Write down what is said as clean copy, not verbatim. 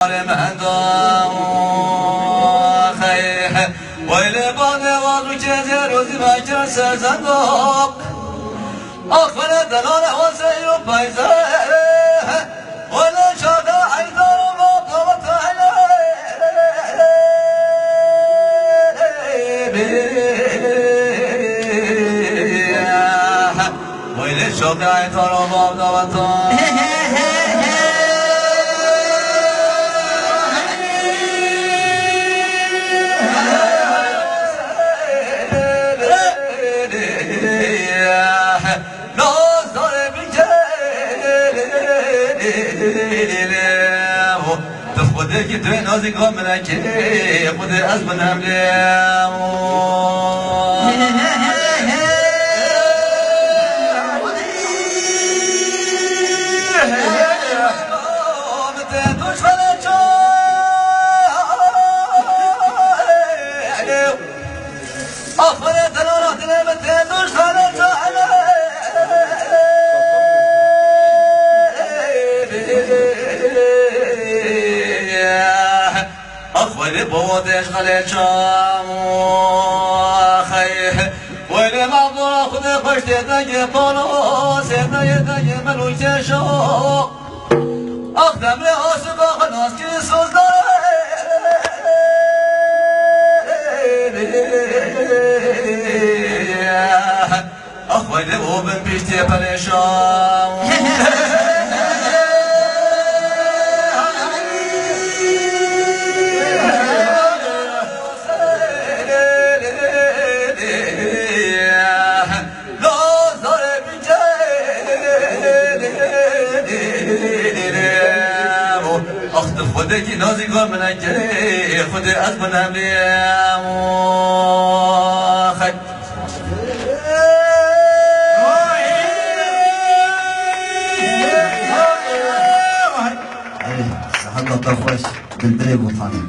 ويلي باني وضو كذي روزي ما كرسي زندوق أخبر دلالة وسيو بايزة ولا شادا عيزة ومطلبة عليه ويلي شادا عيزة ومطلبة خودت که توی نازی کام منکی خود از منم ولی بودش خاله چام خیه ولی مبدورا خود خوش دیدگی بالا سیدنای دیگه ملوی تشو اخدم لی آسوب خلاص که سوزده اخ ولی بوبن بیشتی پریشان خودت که نازی کن منکی خود از منم لیم خد سهل الله خوش دلبری بوطانی